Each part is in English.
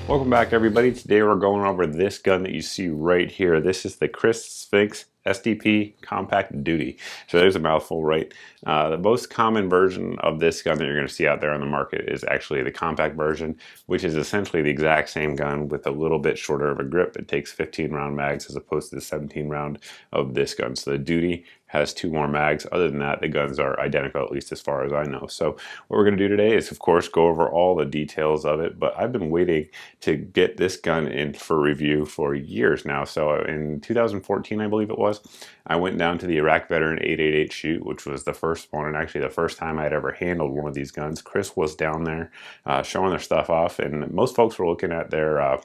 Welcome back, everybody. Today we're going over this gun that you see right here. This is the Kriss Sphinx SDP Compact Duty. So there's a mouthful, right? The most common version of this gun that you're going to see out there on the market is actually the compact version, which is essentially the exact same gun with a little bit shorter of a grip. It takes 15 round mags as opposed to the 17 round of this gun. So the Duty has 2 more mags. Other than that, the guns are identical, at least as far as I know. So what we're going to do today is, of course, go over all the details of it, but I've been waiting to get this gun in for review for years now. So in 2014, I believe it was, I went down to the Iraq Veteran 888 shoot, which was the first one, and actually the first time I'd ever handled one of these guns. Kriss was down there showing their stuff off, and most folks were looking at their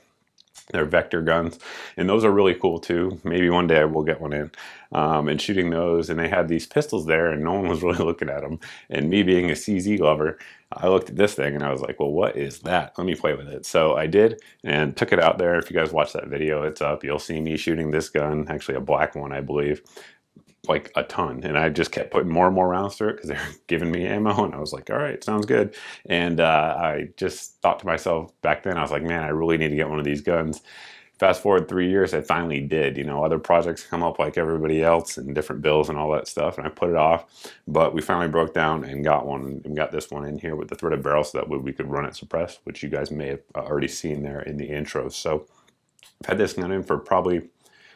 Vector guns, and those are really cool too. Maybe one day I will get one in and shooting those. And they had these pistols there and no one was really looking at them, and me being a CZ lover, I looked at this thing and I was like, well, what is that? Let me play with it. So I did and took it out there. If you guys watch that video, it's up. You'll see me shooting this gun, actually a black one, I believe, like a ton, and I just kept putting more and more rounds through it because they're giving me ammo, and I was like, all right, sounds good. And I just thought to myself back then, I was like, man, I really need to get one of these guns. Fast forward 3 years, I finally did. You know, other projects come up like everybody else and different bills and all that stuff, and I put it off, but we finally broke down and got one, and got this one in here with the threaded barrel so that way we could run it suppressed, which you guys may have already seen there in the intro. So I've had this gun in for probably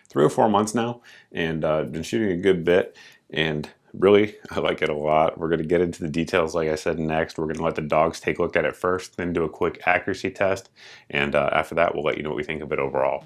3 or 4 months now, and been shooting a good bit, and really I like it a lot. We're going to get into the details, like I said, next. We're going to let the dogs take a look at it first, then do a quick accuracy test, and after that we'll let you know what we think of it overall.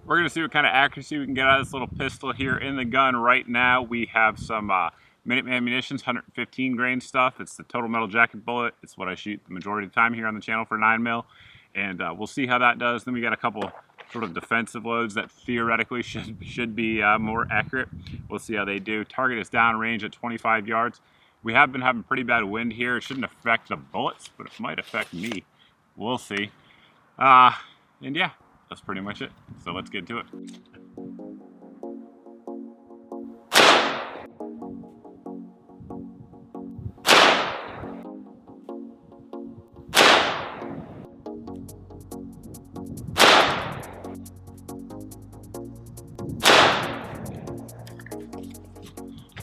We're going to see what kind of accuracy we can get out of this little pistol here in the gun. Right now we have some Minuteman munitions, 115 grain stuff. It's the total metal jacket bullet. It's what I shoot the majority of the time here on the channel for 9mm, and we'll see how that does. Then we got a couple sort of defensive loads that theoretically should be more accurate. We'll see how they do. Target is downrange at 25 yards. We have been having pretty bad wind here. It shouldn't affect the bullets, but it might affect me. We'll see. And yeah, that's pretty much it. So let's get to it.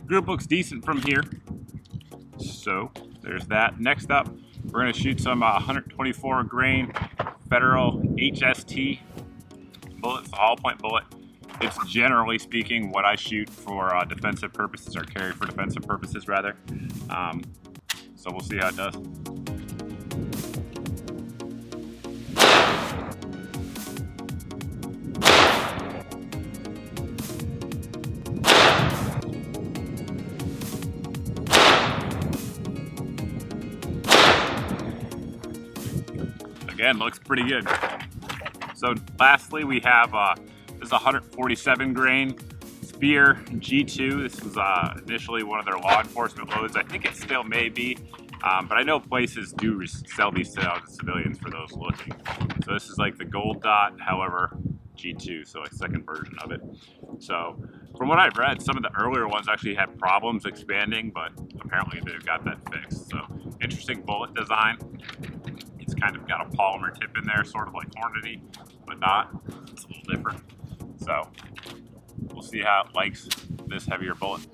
Group looks decent from here. So there's that. Next up, we're going to shoot some 124 grain Federal HST bullets, the hollow point bullet. It's generally speaking what I shoot for defensive purposes, or carry for defensive purposes rather. So we'll see how it does. Again, looks pretty good. So lastly, we have this is 147 grain Spear G2. This was initially one of their law enforcement loads. I think it still may be, but I know places do sell these to civilians for those looking. So this is like the gold dot, however, G2, so a second version of it. So from what I've read, some of the earlier ones actually had problems expanding, but apparently they've got that fixed. So interesting bullet design. It's kind of got a polymer tip in there, sort of like Hornady, but not. It's a little different. So we'll see how it likes this heavier bullet.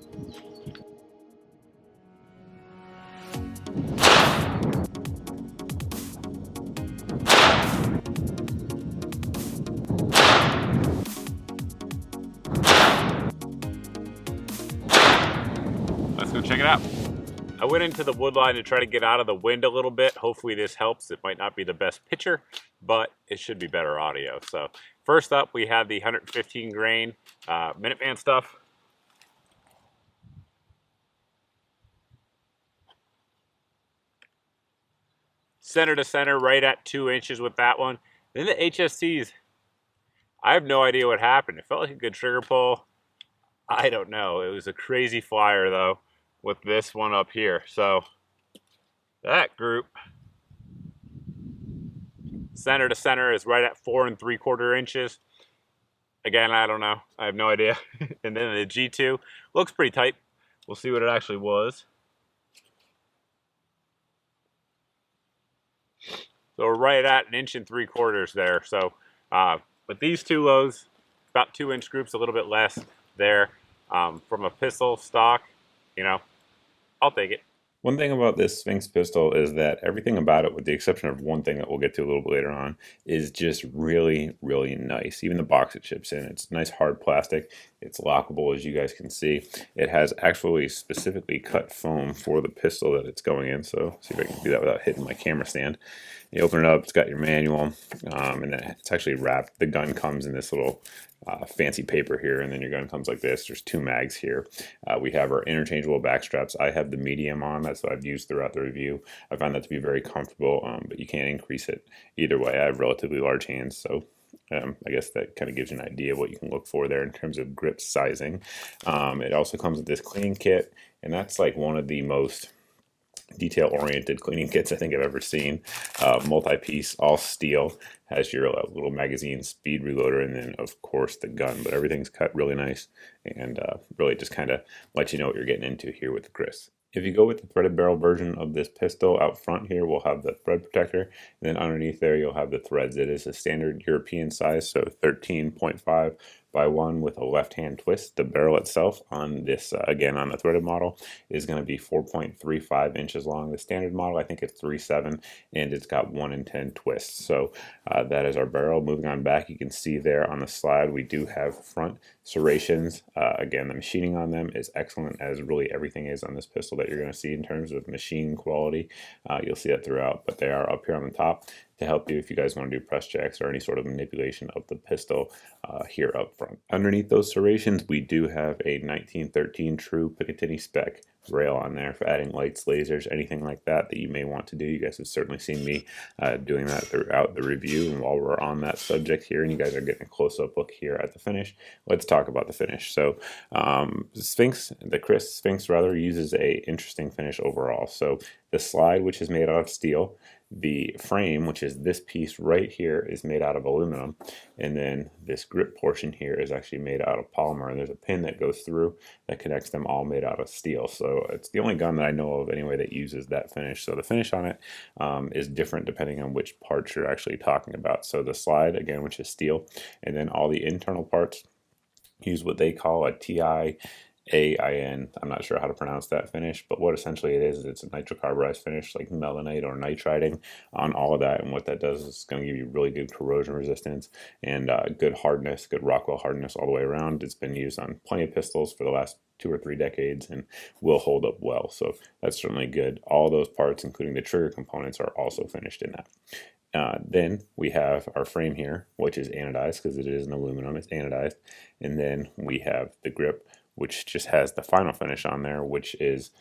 out. I went into the wood line to try to get out of the wind a little bit. Hopefully this helps. It might not be the best picture, but it should be better audio. So first up, we have the 115 grain Minuteman stuff. Center to center, right at 2 inches with that one. Then the HSCs, I have no idea what happened. It felt like a good trigger pull. I don't know. It was a crazy flyer though with this one up here. So that group, center to center, is right at 4 3/4 inches. Again, I don't know. I have no idea. And then the G2 looks pretty tight. We'll see what it actually was. So we're right at 1 3/4 inches there. So with these two lows, about 2-inch groups, a little bit less there. From a pistol stock, you know, I'll take it. One thing about this Sphinx pistol is that everything about it, with the exception of one thing that we'll get to a little bit later on, is just really, really nice. Even the box it ships in, it's nice hard plastic. It's lockable, as you guys can see. It has actually specifically cut foam for the pistol that it's going in. So see if I can do that without hitting my camera stand. You open it up, it's got your manual, and then it's actually wrapped. The gun comes in this little fancy paper here, and then your gun comes like this. There's 2 mags here. We have our interchangeable back straps. I have the medium on. That's what I've used throughout the review. I find that to be very comfortable, but you can't increase it either way. I have relatively large hands, so I guess that kind of gives you an idea of what you can look for there in terms of grip sizing. It also comes with this cleaning kit, and that's like one of the most detail-oriented cleaning kits I think I've ever seen. Multi-piece, all steel, has your little magazine, speed reloader, and then of course the gun. But everything's cut really nice, and really just kind of lets you know what you're getting into here with the Kriss. If you go with the threaded barrel version of this pistol, out front here we'll have the thread protector, and then underneath there you'll have the threads. It is a standard European size, so 13.5 by 1 with a left-hand twist. The barrel itself on this, again on the threaded model, is going to be 4.35 inches long. The standard model, I think it's 3.7, and it's got 1 in 10 twists. So that is our barrel. Moving on back, you can see there on the slide we do have front serrations. Again, the machining on them is excellent, as really everything is on this pistol that you're going to see in terms of machine quality. You'll see that throughout, but they are up here on the top to help you if you guys want to do press checks or any sort of manipulation of the pistol here up front. Underneath those serrations, we do have a 1913 true Picatinny spec rail on there for adding lights, lasers, anything like that that you may want to do. You guys have certainly seen me doing that throughout the review. And while we're on that subject here, and you guys are getting a close-up look here at the finish, let's talk about the finish. So the Kriss Sphinx rather, uses a interesting finish overall. So the slide, which is made out of steel, the frame, which is this piece right here, is made out of aluminum, and then this grip portion here is actually made out of polymer, and there's a pin that goes through that connects them, all made out of steel. So it's the only gun that I know of anyway that uses that finish. So the finish on it is different depending on which parts you're actually talking about. So the slide, again, which is steel, and then all the internal parts use what they call a TiAIN. I'm not sure how to pronounce that finish, but what essentially it is it's a nitrocarburized finish, like melanite or nitriding on all of that. And what that does is it's going to give you really good corrosion resistance and good hardness, good Rockwell hardness all the way around. It's been used on plenty of pistols for the last 2 or 3 decades and will hold up well. So that's certainly good. All those parts, including the trigger components, are also finished in that. Then we have our frame here, which is anodized because it is an aluminum, it's anodized. And then we have the grip, which just has the final finish on there, which is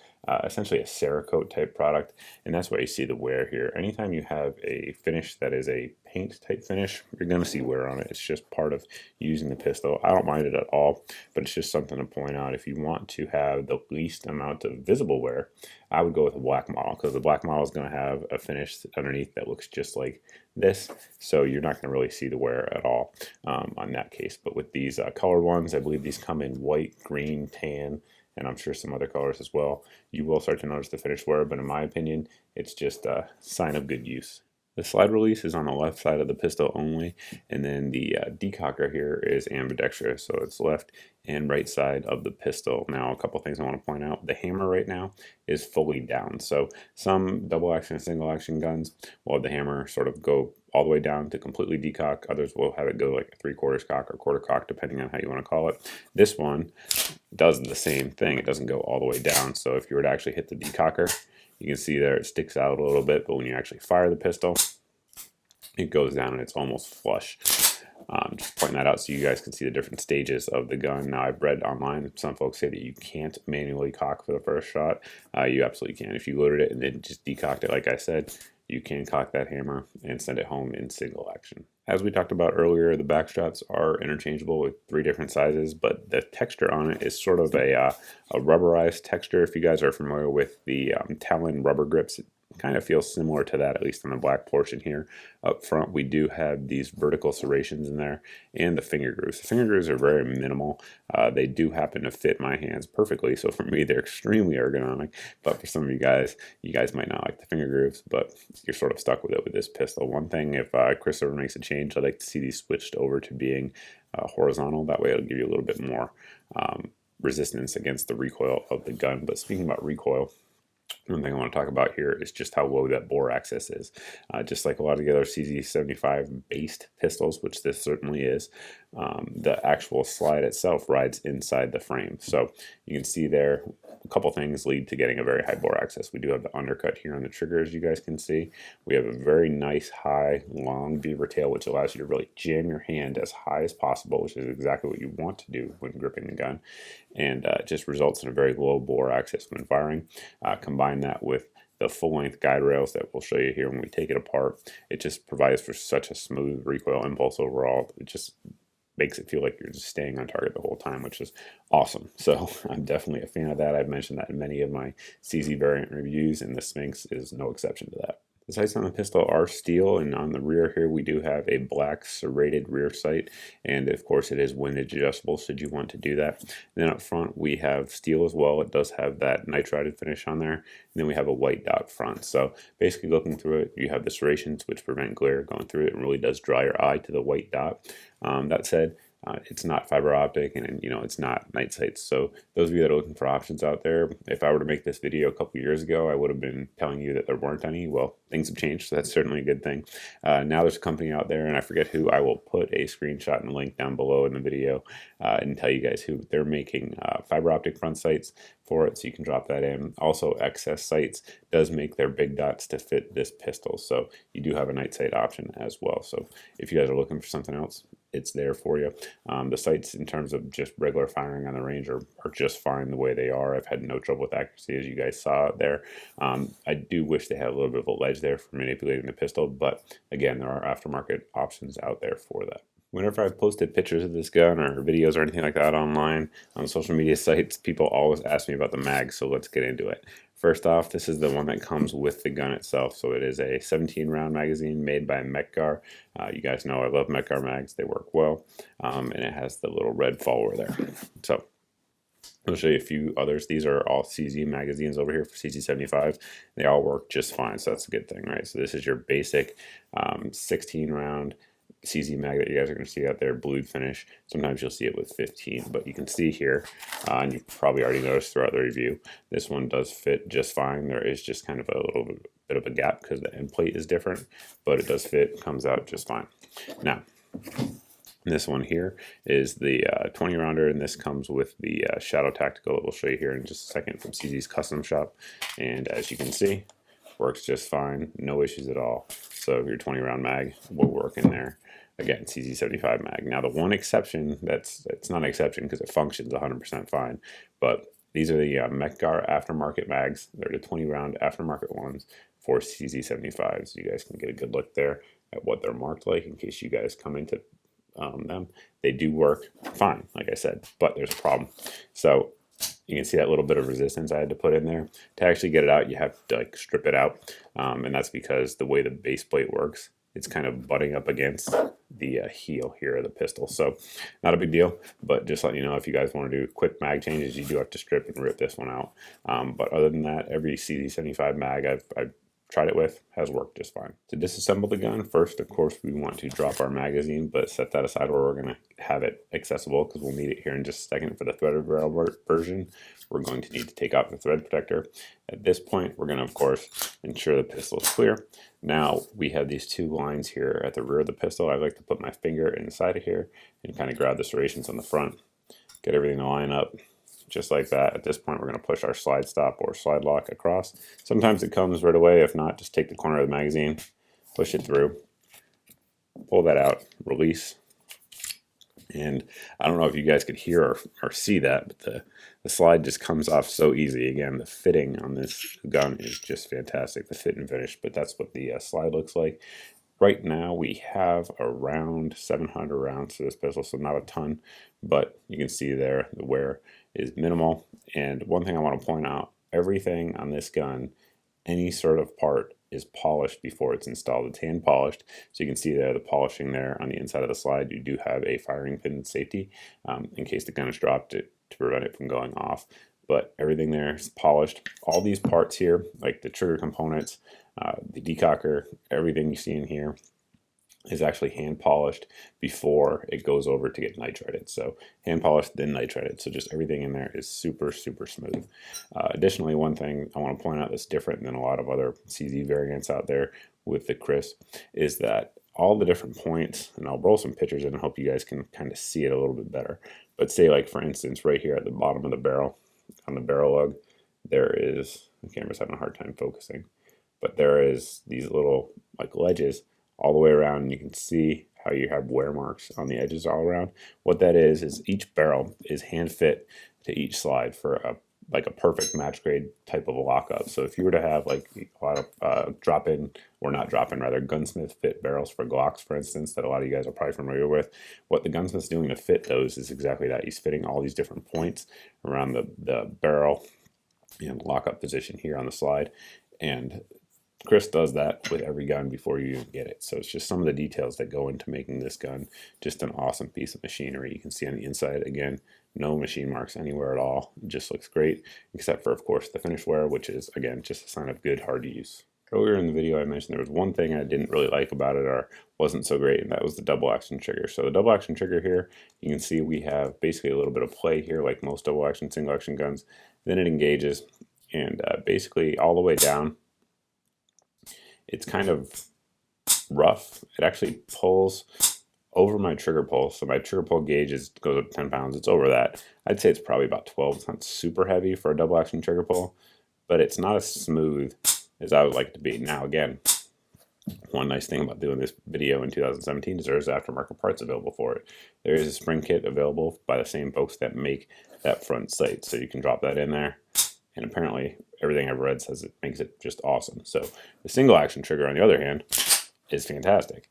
essentially a Cerakote type product, and that's why you see the wear here. Anytime you have a finish that is a paint type finish, you're going to see wear on it. It's just part of using the pistol. I don't mind it at all, but it's just something to point out. If you want to have the least amount of visible wear, I would go with a black model, because the black model is going to have a finish underneath that looks just like this, so you're not going to really see the wear at all on that case. But with these colored ones, I believe these come in white, green, tan, and I'm sure some other colors as well, you will start to notice the finish wear, but in my opinion, it's just a sign of good use. The slide release is on the left side of the pistol only, and then the decocker here is ambidextrous, so it's left and right side of the pistol. Now, a couple things I want to point out. The hammer right now is fully down, so some double action and single action guns will have the hammer sort of go all the way down to completely decock. Others will have it go like a 3/4 cock or quarter cock, depending on how you want to call it. This one does the same thing. It doesn't go all the way down. So if you were to actually hit the decocker, you can see there it sticks out a little bit, but when you actually fire the pistol, it goes down and it's almost flush. Just pointing that out so you guys can see the different stages of the gun. Now, I've read online, some folks say that you can't manually cock for the first shot. You absolutely can. If you loaded it and then just decocked it, like I said, you can cock that hammer and send it home in single action. As we talked about earlier, the back straps are interchangeable with 3 different sizes, but the texture on it is sort of a rubberized texture. If you guys are familiar with the TiAIN rubber grips, it kind of feels similar to that, at least on the black portion here. Up front, we do have these vertical serrations in there and the finger grooves. The finger grooves are very minimal. They do happen to fit my hands perfectly, so for me, they're extremely ergonomic. But for some of you guys might not like the finger grooves, but you're sort of stuck with it with this pistol. One thing, if Kriss ever makes a change, I'd like to see these switched over to being horizontal. That way it'll give you a little bit more resistance against the recoil of the gun. But speaking about recoil, one thing I want to talk about here is just how low that bore access is. Just like a lot of the other CZ75 based pistols, which this certainly is, the actual slide itself rides inside the frame. So you can see there, a couple things lead to getting a very high bore access. We do have the undercut here on the trigger, as you guys can see. We have a very nice, high, long beaver tail, which allows you to really jam your hand as high as possible, which is exactly what you want to do when gripping the gun. And it just results in a very low bore access when firing. Combine that with the full-length guide rails that we'll show you here when we take it apart. It just provides for such a smooth recoil impulse overall. It just makes it feel like you're just staying on target the whole time, which is awesome. So I'm definitely a fan of that. I've mentioned that in many of my CZ variant reviews, and the Sphinx is no exception to that. The sights on the pistol are steel, and on the rear here we do have a black serrated rear sight, and of course it is windage adjustable should you want to do that. And then up front we have steel as well. It does have that nitrided finish on there, and then we have a white dot front. So basically looking through it, you have the serrations which prevent glare going through it and really does draw your eye to the white dot. That said, it's not fiber optic, and it's not night sights. So those of you that are looking for options out there, if I were to make this video a couple years ago, I would have been telling you that there weren't any. Well, things have changed, so that's certainly a good thing. Now there's a company out there, and I forget who. I will put a screenshot and a link down below in the video and tell you guys who. They're making fiber optic front sights for it, so you can drop that in. Also, XS Sights does make their big dots to fit this pistol, so you do have a night sight option as well. So if you guys are looking for something else, it's there for you. The sights in terms of just regular firing on the range are just fine the way they are. I've had no trouble with accuracy, as you guys saw there. I do wish they had a little bit of a ledge there for manipulating the pistol, but again, there are aftermarket options out there for that. Whenever I've posted pictures of this gun or videos or anything like that online on social media sites, people always ask me about the mag, so let's get into it. First off, this is the one that comes with the gun itself. So it is a 17-round magazine made by Mrgunsngear. You guys know I love Mrgunsngear mags. They work well. And it has the little red follower there. So I'll show you a few others. These are all CZ magazines over here for CZ75. They all work just fine, so that's a good thing, right? So this is your basic 16-round CZ mag that you guys are going to see out there, blued finish. Sometimes you'll see it with 15, but you can see here, and you've probably already noticed throughout the review, this one does fit just fine. There is just kind of a little bit of a gap because the end plate is different, but it does fit, comes out just fine. Now, this one here is the 20 rounder, and this comes with the Shadow Tactical that we'll show you here in just a second from CZ's custom shop. And as you can see, works just fine, no issues at all. So your 20 round mag will work in there. Again, CZ75 mag. Now the one exception, it's not an exception because it functions 100% fine, but these are the Mrgunsngear aftermarket mags. They're the 20 round aftermarket ones for CZ75s. You guys can get a good look there at what they're marked like in case you guys come into them. They do work fine, like I said, but there's a problem. So you can see that little bit of resistance I had to put in there. To actually get it out, you have to strip it out, and that's because the way the base plate works, it's kind of butting up against the heel here of the pistol. So not a big deal, but just letting you know, if you guys want to do quick mag changes, you do have to strip and rip this one out. But other than that, every CZ75 mag I've tried it with has worked just fine. To disassemble the gun, first, of course, we want to drop our magazine, but set that aside where we're going to have it accessible because we'll need it here in just a second for the threaded barrel version. We're going to need to take out the thread protector. At this point, we're going to, of course, ensure the pistol is clear. Now, we have these two lines here at the rear of the pistol. I like to put my finger inside of here and kind of grab the serrations on the front, get everything to line up. Just like that. At this point, we're going to push our slide stop or slide lock across. Sometimes it comes right away. If not, just take the corner of the magazine, push it through, pull that out, release. And I don't know if you guys could hear or see that, but the slide just comes off so easy. Again, the fitting on this gun is just fantastic, the fit and finish, but that's what the slide looks like. Right now we have around 700 rounds to this pistol, so not a ton, but you can see there the wear is minimal. And one thing I want to point out, everything on this gun, any sort of part is polished before it's installed. It's hand polished, so you can see there the polishing there on the inside of the slide. You do have a firing pin safety in case the gun is dropped to prevent it from going off. But everything there is polished. All these parts here, like the trigger components, the decocker, everything you see in here is actually hand polished before it goes over to get nitrided. So hand polished, then nitrided. So just everything in there is super, super smooth. Additionally, one thing I want to point out that's different than a lot of other CZ variants out there with the Kriss is that all the different points, and I'll roll some pictures in and hope you guys can kind of see it a little bit better. But say like for instance, right here at the bottom of the barrel, on the barrel lug, there is, the camera's having a hard time focusing, but there is these little like ledges all the way around, and you can see how you have wear marks on the edges all around. What that is each barrel is hand fit to each slide for a perfect match grade type of a lockup. So if you were to have like a lot of drop-in, or not drop-in, rather Gunsmith fit barrels for Glocks, for instance, that a lot of you guys are probably familiar with, what the gunsmith's doing to fit those is exactly that. He's fitting all these different points around the barrel and lockup position here on the slide. And Kriss does that with every gun before you even get it. So it's just some of the details that go into making this gun just an awesome piece of machinery. You can see on the inside, again, no machine marks anywhere at all. It just looks great, except for, of course, the finish wear, which is, again, just a sign of good, hard use. Earlier in the video, I mentioned there was one thing I didn't really like about it, or wasn't so great, and that was the double action trigger. So the double action trigger here, you can see we have basically a little bit of play here, like most double action, single action guns. Then it engages, and basically all the way down, it's kind of rough. It actually pulls over my trigger pull. So my trigger pull gauge goes up to 10 pounds. It's over that. I'd say it's probably about 12. It's not super heavy for a double action trigger pull, but it's not as smooth as I would like it to be. Now, again, one nice thing about doing this video in 2017 is there's aftermarket parts available for it. There is a spring kit available by the same folks that make that front sight. So you can drop that in there. And apparently everything I've read says it makes it just awesome. So the single action trigger, on the other hand, is fantastic.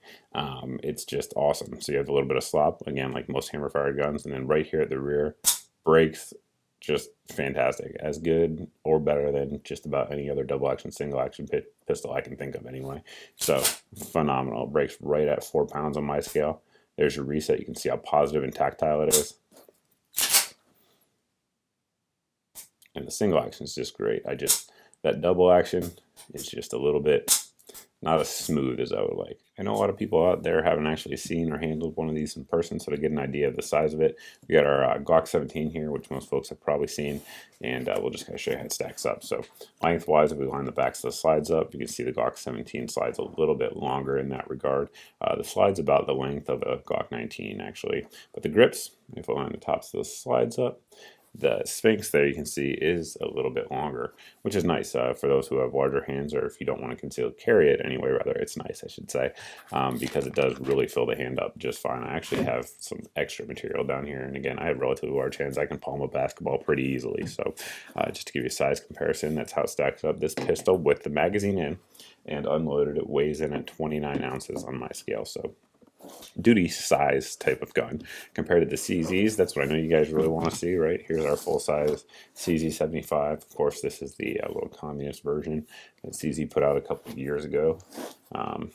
It's just awesome. So you have a little bit of slop, again, like most hammer fired guns. And then right here at the rear, brakes, just fantastic. As good or better than just about any other double action, single action pistol I can think of anyway. So phenomenal. Brakes right at 4 pounds on my scale. There's your reset. You can see how positive and tactile it is. And the single action is just great. That double action is just a little bit not as smooth as I would like. I know a lot of people out there haven't actually seen or handled one of these in person, so to get an idea of the size of it, we got our Glock 17 here, which most folks have probably seen, and we'll just kind of show you how it stacks up. So lengthwise, if we line the backs of the slides up, you can see the Glock 17 slides a little bit longer in that regard. The slide's about the length of a Glock 19, actually, but the grips, if we line the tops of the slides up, the Sphinx there you can see is a little bit longer, which is nice for those who have larger hands, or if you don't want to concealed carry it anyway, rather, it's nice, I should say, because it does really fill the hand up just fine. I actually have some extra material down here, and again, I have relatively large hands. I can palm a basketball pretty easily, so just to give you a size comparison, that's how it stacks up. This pistol with the magazine in and unloaded, it weighs in at 29 ounces on my scale, so duty size type of gun compared to the CZs. That's what I know you guys really want to see, right? Here's our full size CZ 75. Of course, this is the little communist version that CZ put out a couple of years ago. Kind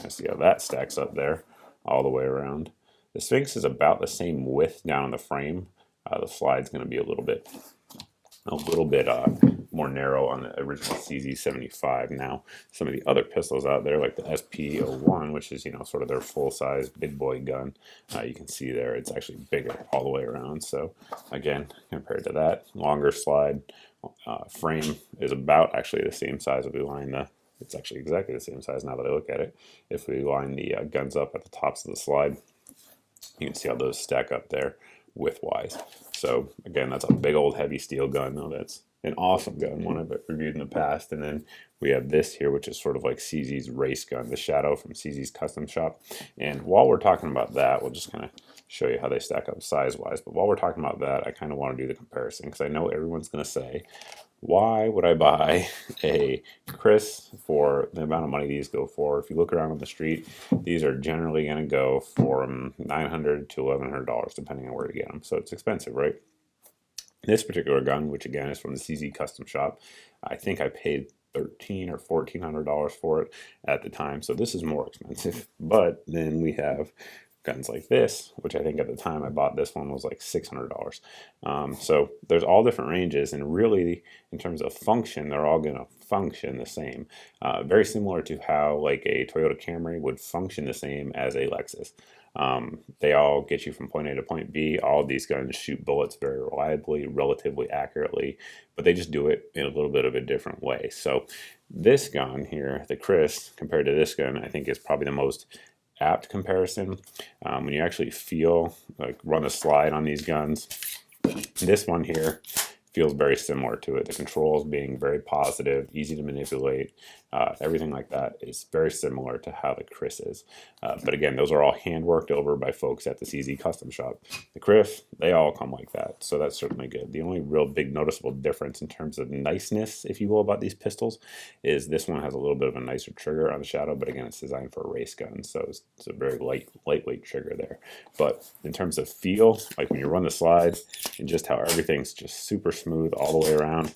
of see how that stacks up there all the way around. The Sphinx is about the same width down on the frame. The slide's going to be a little bit more narrow on the original CZ75. Now, some of the other pistols out there, like the SP01, which is, you know, sort of their full-size big boy gun, you can see there it's actually bigger all the way around. So again, compared to that, longer slide, frame is about actually the same size if we line the, it's actually exactly the same size now that I look at it. If we line the guns up at the tops of the slide, you can see how those stack up there width-wise. So again, that's a big old heavy steel gun. Though that's an awesome gun, one I've reviewed in the past. And then we have this here, which is sort of like CZ's race gun, the Shadow from CZ's Custom Shop. And while we're talking about that, we'll just kind of show you how they stack up size-wise. But while we're talking about that, I kind of want to do the comparison because I know everyone's going to say, why would I buy a Kriss for the amount of money these go for? If you look around on the street, these are generally going to go for $900 to $1,100, depending on where you get them. So it's expensive, right? This particular gun, which again is from the CZ Custom Shop, I think I paid $1,300 or $1,400 for it at the time. So this is more expensive. But then we have guns like this, which I think at the time I bought this one was like $600. So there's all different ranges, and really in terms of function, they're all going to function the same. Very similar to how like a Toyota Camry would function the same as a Lexus. They all get you from point A to point B. All of these guns shoot bullets very reliably, relatively accurately, but they just do it in a little bit of a different way. So this gun here, the Kriss, compared to this gun, I think is probably the most apt comparison. When you actually feel, like run a slide on these guns, this one here feels very similar to it. The controls being very positive, easy to manipulate, everything like that is very similar to how the Kriss is. But again, those are all hand worked over by folks at the CZ Custom Shop. The Kriss, they all come like that, so that's certainly good. The only real big noticeable difference in terms of niceness, if you will, about these pistols is this one has a little bit of a nicer trigger on the Shadow, but again, it's designed for a race gun, so it's a very lightweight trigger there. But in terms of feel, like when you run the slide and just how everything's just super smooth all the way around,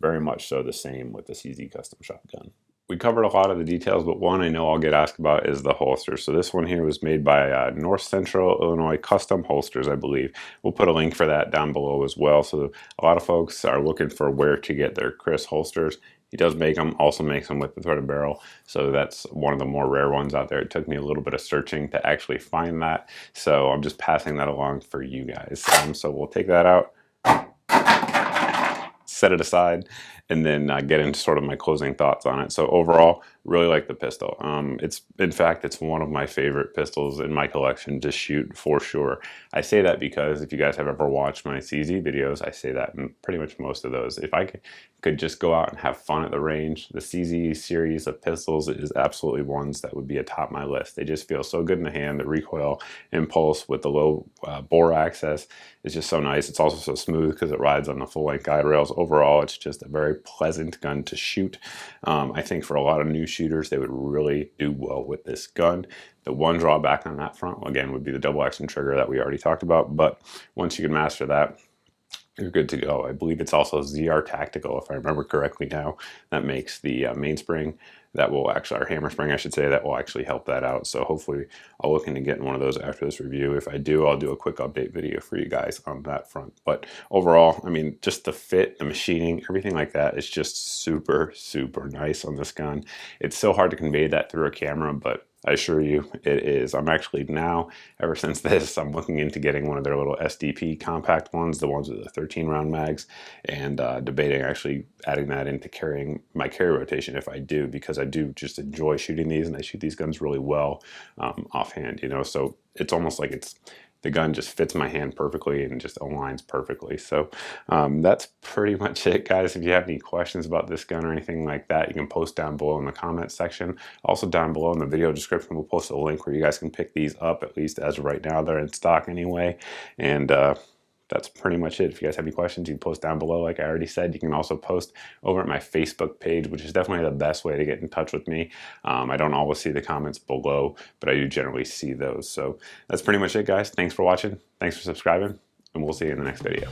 very much so the same with the CZ Custom Shop gun. We covered a lot of the details, but one I know I'll get asked about is the holster. So this one here was made by North Central Illinois Custom Holsters, I believe. We'll put a link for that down below as well. So a lot of folks are looking for where to get their Kriss holsters. He does make them, also makes them with the threaded barrel. So that's one of the more rare ones out there. It took me a little bit of searching to actually find that. So I'm just passing that along for you guys. So we'll take that out, set it aside, and then get into sort of my closing thoughts on it. So overall, really like the pistol. In fact, it's one of my favorite pistols in my collection to shoot for sure. I say that because if you guys have ever watched my CZ videos, I say that in pretty much most of those. If I could just go out and have fun at the range, the CZ series of pistols is absolutely ones that would be atop my list. They just feel so good in the hand. The recoil impulse with the low bore access is just so nice. It's also so smooth because it rides on the full-length guide rails. Overall, it's just a very pleasant gun to shoot. I think for a lot of new shooters, they would really do well with this gun. The one drawback on that front, again, would be the double action trigger that we already talked about, but once you can master that, you're good to go. I believe it's also ZR Tactical, if I remember correctly now, that makes the mainspring. That will actually, our hammer spring, I should say, that will actually help that out. So hopefully I'll look into getting one of those after this review. If I do, I'll do a quick update video for you guys on that front. But overall, I mean, just the fit, the machining, everything like that is just super, super nice on this gun. It's so hard to convey that through a camera, but I assure you it is. I'm actually now, ever since this, I'm looking into getting one of their little SDP compact ones, the ones with the 13 round mags, and debating actually adding that into carrying my carry rotation if I do, because I do just enjoy shooting these, and I shoot these guns really well offhand, you know, so it's almost like the gun just fits my hand perfectly and just aligns perfectly. So that's pretty much it, guys. If you have any questions about this gun or anything like that, you can post down below in the comments section. Also down below in the video description, we'll post a link where you guys can pick these up, at least as of right now. They're in stock anyway. And that's pretty much it. If you guys have any questions, you can post down below. Like I already said, you can also post over at my Facebook page, which is definitely the best way to get in touch with me. I don't always see the comments below, but I do generally see those. So that's pretty much it, guys. Thanks for watching. Thanks for subscribing, and we'll see you in the next video.